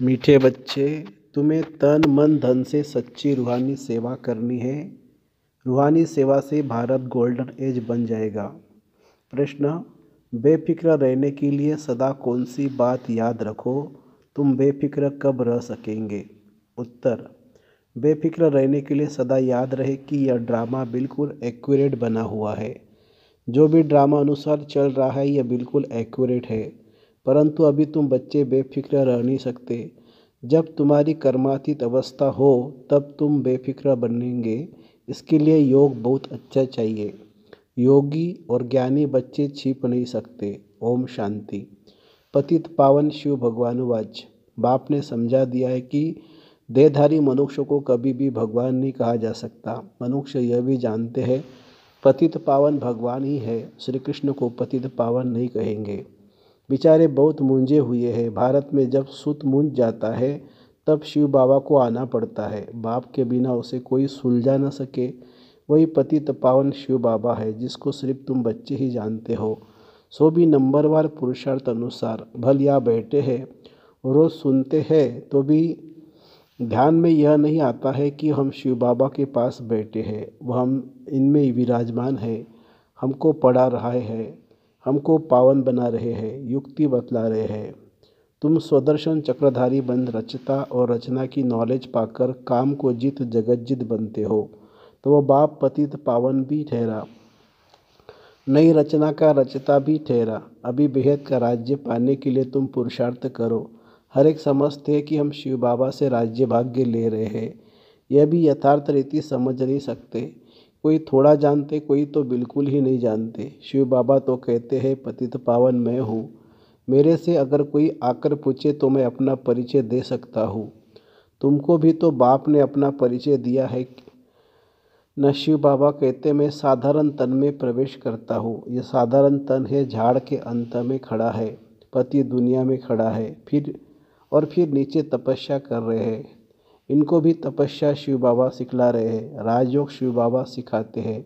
मीठे बच्चे, तुम्हें तन मन धन से सच्ची रूहानी सेवा करनी है। रूहानी सेवा से भारत गोल्डन एज बन जाएगा। प्रश्न, बेफिक्र रहने के लिए सदा कौन सी बात याद रखो? तुम बेफिक्र कब रह सकेंगे? उत्तर, बेफिक्र रहने के लिए सदा याद रहे कि यह ड्रामा बिल्कुल एक्यूरेट बना हुआ है। जो भी ड्रामा अनुसार चल रहा है यह बिल्कुल एक्यूरेट है, परंतु अभी तुम बच्चे बेफिक्र रह नहीं सकते। जब तुम्हारी कर्मातीत अवस्था हो तब तुम बेफिक्र बनेंगे। इसके लिए योग बहुत अच्छा चाहिए। योगी और ज्ञानी बच्चे छिप नहीं सकते। ओम शांति। पतित पावन शिव भगवान वाच। बाप ने समझा दिया है कि देहधारी मनुष्य को कभी भी भगवान नहीं कहा जा सकता। मनुष्य यह भी जानते हैं पतित पावन भगवान ही है, श्री कृष्ण को पतित पावन नहीं कहेंगे। बेचारे बहुत मूंझे हुए हैं। भारत में जब सुत मूंझ जाता है तब शिव बाबा को आना पड़ता है। बाप के बिना उसे कोई सुलझा न सके। वही पतित पावन शिव बाबा है जिसको सिर्फ तुम बच्चे ही जानते हो। सो भी नंबरवार पुरुषार्थ अनुसार भल यहाँ बैठे हैं, रोज़ सुनते हैं तो भी ध्यान में यह नहीं आता है कि हम शिव बाबा के पास बैठे हैं, वह हम इनमें विराजमान है, हमको पढ़ा रहा है, हमको पावन बना रहे हैं, युक्ति बतला रहे हैं। तुम स्वदर्शन चक्रधारी बन रचता और रचना की नॉलेज पाकर काम को जीत जगत जीत बनते हो, तो वह बाप पतित पावन भी ठहरा, नई रचना का रचता भी ठहरा। अभी बेहद का राज्य पाने के लिए तुम पुरुषार्थ करो। हर एक समझते हैं कि हम शिव बाबा से राज्य भाग्य ले रहे हैं। यह भी यथार्थ रीति समझ नहीं सकते। कोई थोड़ा जानते, कोई तो बिल्कुल ही नहीं जानते। शिव बाबा तो कहते हैं पतित पावन मैं हूँ। मेरे से अगर कोई आकर पूछे तो मैं अपना परिचय दे सकता हूँ। तुमको भी तो बाप ने अपना परिचय दिया है न। शिव बाबा कहते मैं साधारण तन में प्रवेश करता हूँ। यह साधारण तन है, झाड़ के अंत में खड़ा है, पति दुनिया में खड़ा है, फिर नीचे तपस्या कर रहे हैं। इनको भी तपस्या शिव बाबा सिखला रहे हैं। राजयोग शिव बाबा सिखाते हैं।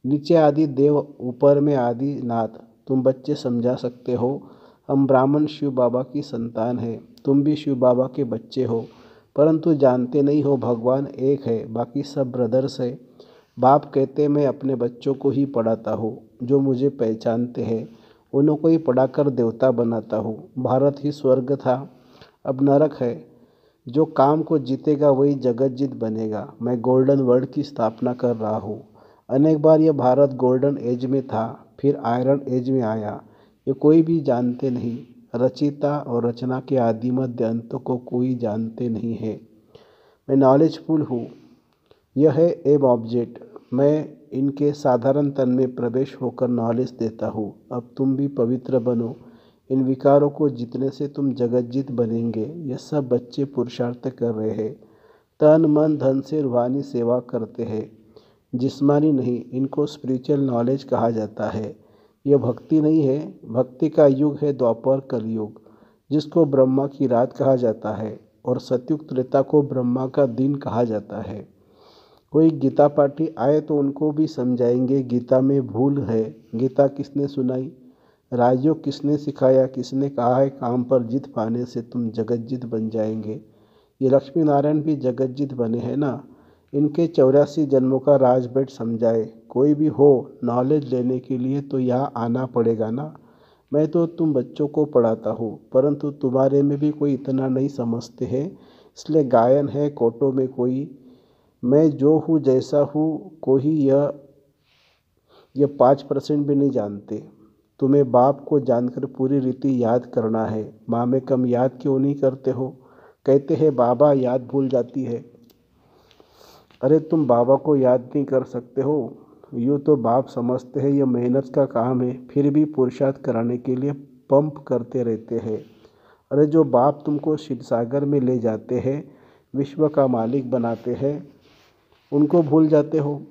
नीचे आदि देव, ऊपर में आदि नाथ। तुम बच्चे समझा सकते हो हम ब्राह्मण शिव बाबा की संतान हैं। तुम भी शिव बाबा के बच्चे हो, परंतु जानते नहीं हो भगवान एक है, बाकी सब ब्रदर्स है। बाप कहते मैं अपने बच्चों को ही पढ़ाता हूँ। जो मुझे पहचानते हैं उन्हों को ही पढ़ाकर देवता बनाता हूँ। भारत ही स्वर्ग था, अब नरक है। जो काम को जीतेगा वही जगत जीत बनेगा। मैं गोल्डन वर्ल्ड की स्थापना कर रहा हूँ। अनेक बार यह भारत गोल्डन एज में था, फिर आयरन एज में आया। ये कोई भी जानते नहीं। रचिता और रचना के आदि मध्य अंत को कोई जानते नहीं है। मैं नॉलेजफुल हूँ। यह है एब ऑब्जेक्ट। मैं इनके साधारण तन में प्रवेश होकर नॉलेज देता हूँ। अब तुम भी पवित्र बनो। इन विकारों को जीतने से तुम जगतजीत बनेंगे। ये सब बच्चे पुरुषार्थ कर रहे हैं, तन मन धन से रूहानी सेवा करते हैं, जिस्मानी नहीं। इनको स्पिरिचुअल नॉलेज कहा जाता है। यह भक्ति नहीं है। भक्ति का युग है द्वापर कलयुग, जिसको ब्रह्मा की रात कहा जाता है, और सतयुग त्रेता को ब्रह्मा का दिन कहा जाता है। कोई गीता पाठी आए तो उनको भी समझाएंगे गीता में भूल है। गीता किसने सुनाई? राजयोग किसने सिखाया? किसने कहा है काम पर जीत पाने से तुम जगतजीत बन जाएंगे? ये लक्ष्मी नारायण भी जगतजीत बने हैं ना। इनके 84 जन्मों का राजभेद समझाए। कोई भी हो नॉलेज लेने के लिए तो यहाँ आना पड़ेगा ना। मैं तो तुम बच्चों को पढ़ाता हूँ, परंतु तुम्हारे में भी कोई इतना नहीं समझते हैं, इसलिए गायन है कोटों में कोई। मैं जो हूँ जैसा हूँ, कोई यह 5% भी नहीं जानते। तुम्हें बाप को जानकर पूरी रीति याद करना है। माँ में कम याद क्यों नहीं करते हो? कहते हैं बाबा याद भूल जाती है। अरे तुम बाबा को याद नहीं कर सकते हो? यूँ तो बाप समझते हैं यह मेहनत का काम है, फिर भी पुरुषार्थ कराने के लिए पंप करते रहते हैं। अरे जो बाप तुमको शिव सागर में ले जाते हैं, विश्व का मालिक बनाते हैं, उनको भूल जाते हो?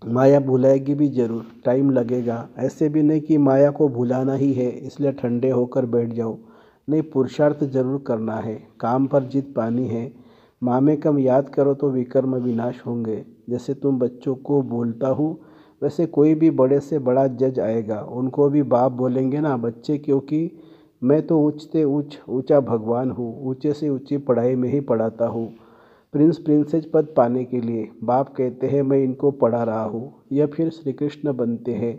माया भुलाएगी भी जरूर, टाइम लगेगा। ऐसे भी नहीं कि माया को भुलाना ही है इसलिए ठंडे होकर बैठ जाओ। नहीं, पुरुषार्थ जरूर करना है, काम पर जीत पानी है। माँ में कम याद करो तो विकर्म विनाश होंगे। जैसे तुम बच्चों को बोलता हूँ वैसे कोई भी बड़े से बड़ा जज आएगा उनको भी बाप बोलेंगे ना बच्चे, क्योंकि मैं तो ऊँच से ऊँचा भगवान हूँ, ऊँचे से ऊँची पढ़ाई में ही पढ़ाता हूँ। प्रिंस प्रिंसेस पद पाने के लिए बाप कहते हैं मैं इनको पढ़ा रहा हूँ। यह फिर श्री कृष्ण बनते हैं।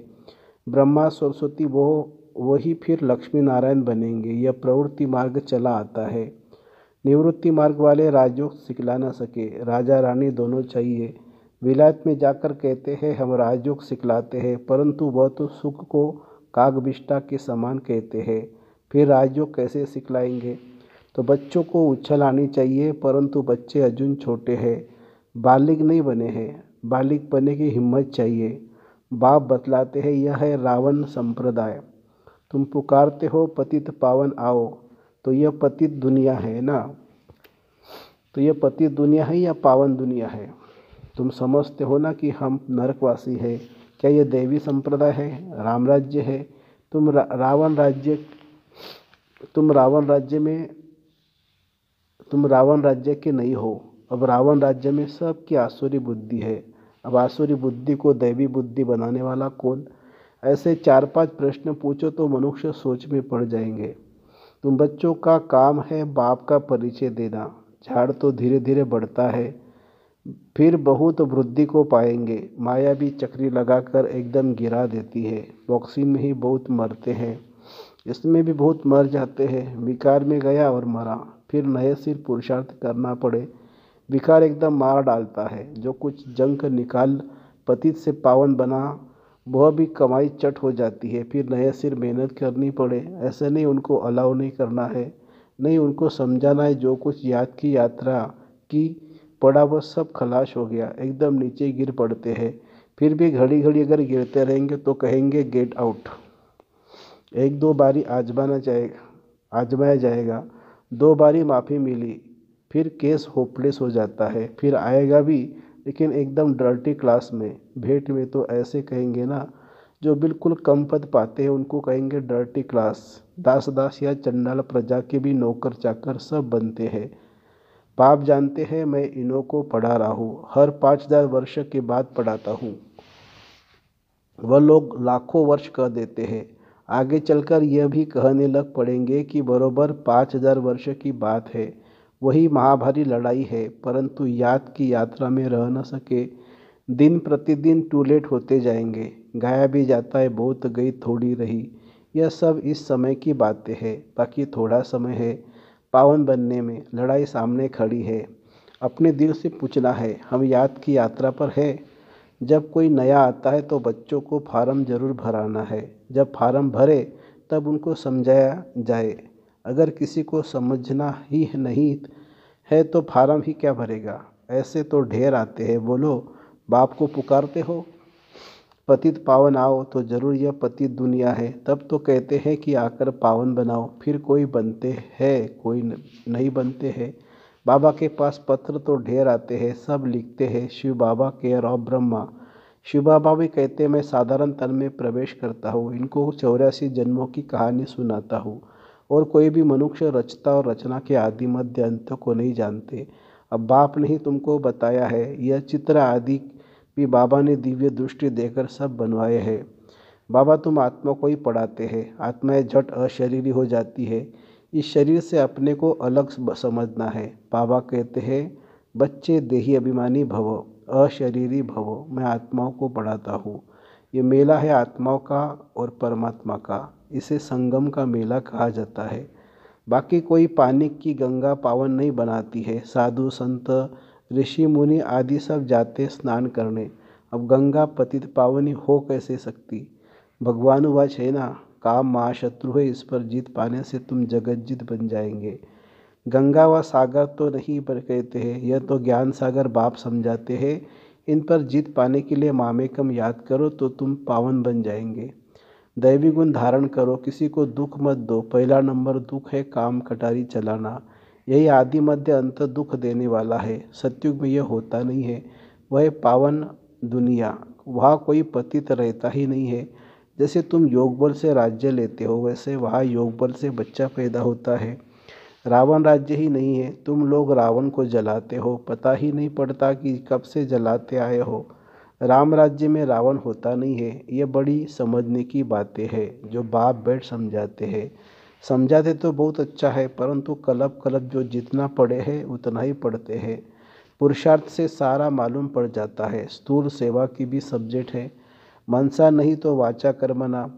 ब्रह्मा सरस्वती वही फिर लक्ष्मी नारायण बनेंगे। यह प्रवृत्ति मार्ग चला आता है। निवृत्ति मार्ग वाले राजयोग सिखला न सके। राजा रानी दोनों चाहिए। विलायत में जाकर कहते हैं हम राजयोग सिखलाते हैं, परंतु वह तो सुख को कागबिष्टा के समान कहते हैं। फिर राजयोग कैसे सिखलाएंगे? तो बच्चों को उछल आनी चाहिए, परंतु बच्चे अजून छोटे हैं, बालिग नहीं बने हैं। बालिग बनने की हिम्मत चाहिए। बाप बतलाते हैं यह है रावण संप्रदाय। तुम पुकारते हो पतित पावन आओ, तो यह पतित दुनिया है ना? तो यह पतित दुनिया है या पावन दुनिया है? तुम समझते हो ना कि हम नरकवासी है। क्या यह देवी संप्रदाय है? राम राज्य है। तुम रावण राज्य तुम रावण राज्य में तुम रावण राज्य के नहीं हो। अब रावण राज्य में सबकी आसुरी बुद्धि है। अब आसुरी बुद्धि को दैवी बुद्धि बनाने वाला कौन? ऐसे 4-5 प्रश्न पूछो तो मनुष्य सोच में पड़ जाएंगे। तुम बच्चों का काम है बाप का परिचय देना। झाड़ तो धीरे धीरे बढ़ता है, फिर बहुत वृद्धि को पाएंगे। माया भी चक्री लगाकर एकदम गिरा देती है। बॉक्सिंग में ही बहुत मरते हैं, इसमें भी बहुत मर जाते हैं। विकार में गया और मरा, फिर नए सिर पुरुषार्थ करना पड़े। विकार एकदम मार डालता है। जो कुछ जंक निकाल पतित से पावन बना, वह भी कमाई चट हो जाती है। फिर नए सिर मेहनत करनी पड़े। ऐसे नहीं उनको अलाउ नहीं करना है, नहीं उनको समझाना है। जो कुछ याद की यात्रा की पड़ा वह सब खलास हो गया, एकदम नीचे गिर पड़ते हैं। फिर भी घड़ी घड़ी अगर गिरते रहेंगे तो कहेंगे गेट आउट। 1-2 बारी आजमाया जाएगा। 2 बारी माफ़ी मिली, फिर केस होपलेस हो जाता है। फिर आएगा भी, लेकिन एकदम डर्टी क्लास में। भेंट में तो ऐसे कहेंगे ना, जो बिल्कुल कम पद पाते हैं उनको कहेंगे डर्टी क्लास। दास या चंडाल प्रजा के भी नौकर चाकर सब बनते हैं। बाप जानते हैं मैं इन्हों को पढ़ा रहा हूँ, हर 5000 वर्ष के बाद पढ़ाता हूँ। वह लोग लाखों वर्ष कह देते हैं। आगे चलकर यह भी कहने लग पड़ेंगे कि बरोबर 5000 वर्ष की बात है। वही महाभारी लड़ाई है, परंतु याद की यात्रा में रह न सके। दिन प्रतिदिन टू लेट होते जाएंगे। गाया भी जाता है बहुत गई थोड़ी रही। यह सब इस समय की बातें हैं। बाकी थोड़ा समय है पावन बनने में। लड़ाई सामने खड़ी है। अपने दिल से पूछना है हम याद की यात्रा पर है। जब कोई नया आता है तो बच्चों को फार्म ज़रूर भराना है। जब फार्म भरे तब उनको समझाया जाए। अगर किसी को समझना ही नहीं है तो फार्म ही क्या भरेगा? ऐसे तो ढेर आते हैं। बोलो, बाप को पुकारते हो पतित पावन आओ, तो ज़रूर यह पतित दुनिया है। तब तो कहते हैं कि आकर पावन बनाओ। फिर कोई बनते हैं, कोई नहीं बनते हैं। बाबा के पास पत्र तो ढेर आते हैं, सब लिखते हैं शिव बाबा केयर ऑफ ब्रह्मा। शिव बाबा भी कहते हैं मैं साधारण तन में प्रवेश करता हूँ, इनको 84 जन्मों की कहानी सुनाता हूँ। और कोई भी मनुष्य रचता और रचना के आदि मध्य अंत को नहीं जानते। अब बाप ने ही तुमको बताया है। यह चित्र आदि भी बाबा ने दिव्य दृष्टि देकर सब बनवाए हैं। बाबा तुम आत्मा को ही पढ़ाते हैं। आत्माएं झट अशरीरी हो जाती है। इस शरीर से अपने को अलग समझना है। बाबा कहते हैं बच्चे देही अभिमानी भवो, अशरीरी भवो। मैं आत्माओं को पढ़ाता हूँ। ये मेला है आत्माओं का और परमात्मा का। इसे संगम का मेला कहा जाता है। बाकी कोई पानी की गंगा पावन नहीं बनाती है। साधु संत ऋषि मुनि आदि सब जाते स्नान करने। अब गंगा पतित पावनी हो कैसे सकती? भगवानुवाच है ना, काम महाशत्रु है, इस पर जीत पाने से तुम जगज्जीत बन जाएंगे। गंगा व सागर तो नहीं पर कहते हैं, यह तो ज्ञान सागर बाप समझाते हैं। इन पर जीत पाने के लिए मामेकम याद करो तो तुम पावन बन जाएंगे। दैवी गुण धारण करो, किसी को दुख मत दो। पहला नंबर दुख है काम कटारी चलाना। यही आदि मध्य अंत दुख देने वाला है। सतयुग में यह होता नहीं है। वह पावन दुनिया, वहाँ कोई पतित रहता ही नहीं है। जैसे तुम योग बल से राज्य लेते हो, वैसे वहाँ योग बल से बच्चा पैदा होता है। रावण राज्य ही नहीं है। तुम लोग रावण को जलाते हो, पता ही नहीं पड़ता कि कब से जलाते आए हो। राम राज्य में रावण होता नहीं है। ये बड़ी समझने की बातें हैं जो बाप बैठ समझाते हैं। समझाते तो बहुत अच्छा है, परंतु कलब कलब जो जितना पढ़े हैं उतना ही पढ़ते हैं। पुरुषार्थ से सारा मालूम पड़ जाता है। स्थूल सेवा की भी सब्जेक्ट है। मनसा नहीं तो वाचा कर्मणा।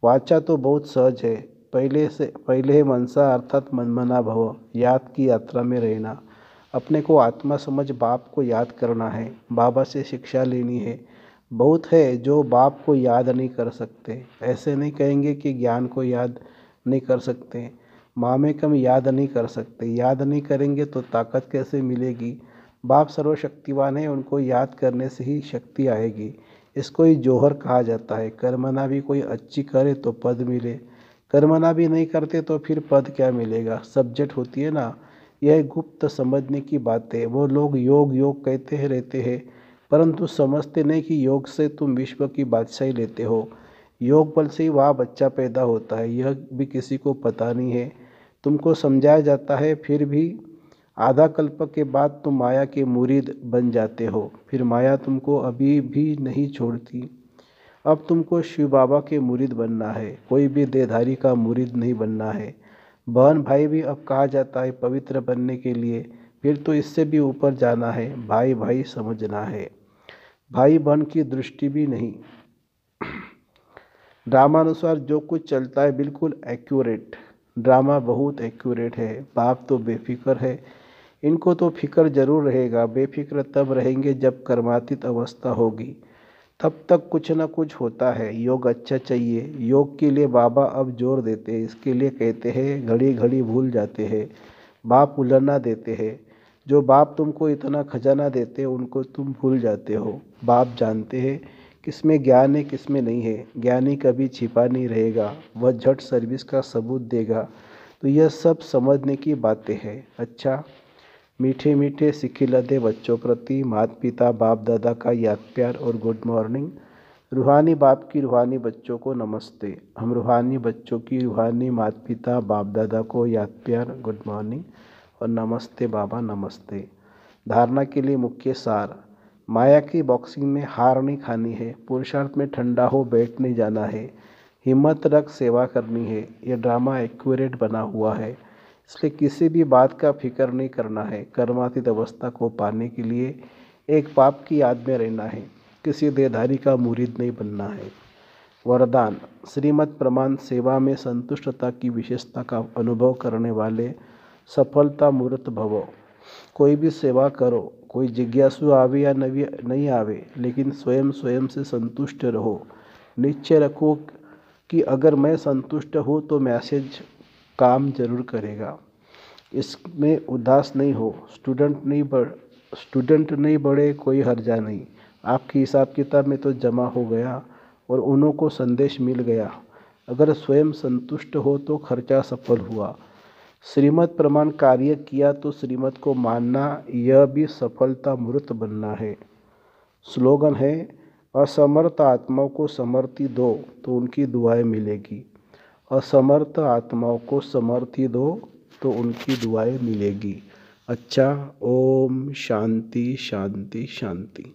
वाचा तो बहुत सहज है, पहले है मनसा अर्थात मनमना भव, याद की यात्रा में रहना। अपने को आत्मा समझ बाप को याद करना है, बाबा से शिक्षा लेनी है। बहुत है जो बाप को याद नहीं कर सकते। ऐसे नहीं कहेंगे कि ज्ञान को याद नहीं कर सकते, माँ कम याद नहीं कर सकते। याद नहीं करेंगे तो ताकत कैसे मिलेगी। बाप सर्वशक्तिवान है, उनको याद करने से ही शक्ति आएगी। इसको ही जौहर कहा जाता है। कर्मना भी कोई अच्छी करे तो पद मिले, कर्मना भी नहीं करते तो फिर पद क्या मिलेगा। सब्जेक्ट होती है ना, यह गुप्त समझने की बातें। वो लोग योग योग कहते हैं रहते हैं, परंतु समझते नहीं कि योग से तुम विश्व की बादशाही लेते हो। योग बल से ही वहाँ बच्चा पैदा होता है, यह भी किसी को पता नहीं है। तुमको समझाया जाता है, फिर भी आधा कल्प के बाद तुम माया के मुरीद बन जाते हो। फिर माया तुमको अभी भी नहीं छोड़ती। अब तुमको शिव बाबा के मुरीद बनना है, कोई भी देहधारी का मुरीद नहीं बनना है। बहन भाई भी अब कहा जाता है पवित्र बनने के लिए। फिर तो इससे भी ऊपर जाना है, भाई भाई समझना है। भाई बहन की दृष्टि भी नहीं। ड्रामानुसार जो कुछ चलता है बिल्कुल एक्यूरेट। ड्रामा बहुत एक्यूरेट है। बाप तो बेफिक्र है, इनको तो फिक्र जरूर रहेगा। बेफिक्र तब रहेंगे जब कर्मातीत अवस्था होगी, तब तक कुछ ना कुछ होता है। योग अच्छा चाहिए। योग के लिए बाबा अब जोर देते हैं। इसके लिए कहते हैं घड़ी घड़ी भूल जाते हैं, बाप उलरना देते हैं। जो बाप तुमको इतना खजाना देते हैं उनको तुम भूल जाते हो। बाप जानते हैं किसमें ज्ञान है किसमें नहीं है। ज्ञानी कभी छिपा नहीं रहेगा, वह झट सर्विस का सबूत देगा। तो यह सब समझने की बातें हैं। अच्छा, मीठे मीठे सिखिलते बच्चों प्रति माता पिता बाप दादा का याद प्यार और गुड मॉर्निंग। रूहानी बाप की रूहानी बच्चों को नमस्ते। हम रूहानी बच्चों की रूहानी माता पिता बाप दादा को याद प्यार, गुड मॉर्निंग और नमस्ते बाबा नमस्ते। धारणा के लिए मुख्य सार। माया की बॉक्सिंग में हार नहीं खानी है। पुरुषार्थ में ठंडा हो बैठ नहीं जाना है। हिम्मत रख सेवा करनी है। यह ड्रामा एक्यूरेट बना हुआ है, इसलिए किसी भी बात का फिक्र नहीं करना है। कर्मातीत अवस्था को पाने के लिए एक बाप की याद में रहना है, किसी देहधारी का मुरीद नहीं बनना है। वरदान। श्रीमद् प्रमाण सेवा में संतुष्टता की विशेषता का अनुभव करने वाले सफलता मूर्त भवो। कोई भी सेवा करो, कोई जिज्ञासु आवे या नहीं आवे, लेकिन स्वयं स्वयं से संतुष्ट रहो। निश्चय रखो कि अगर मैं संतुष्ट हूँ तो मैसेज काम जरूर करेगा। इसमें उदास नहीं हो। स्टूडेंट नहीं बढ़े कोई हर्जा नहीं। आपकी हिसाब किताब में तो जमा हो गया और उन्हों को संदेश मिल गया। अगर स्वयं संतुष्ट हो तो खर्चा सफल हुआ। श्रीमद् प्रमाण कार्य किया तो श्रीमद् को मानना, यह भी सफलता मूर्त बनना है। स्लोगन है, असमर्थ आत्माओं को समर्थी दो तो उनकी दुआएं मिलेगी। असमर्थ आत्माओं को समर्थी दो तो उनकी दुआएं मिलेगी। अच्छा, ओम शांति शांति शांति।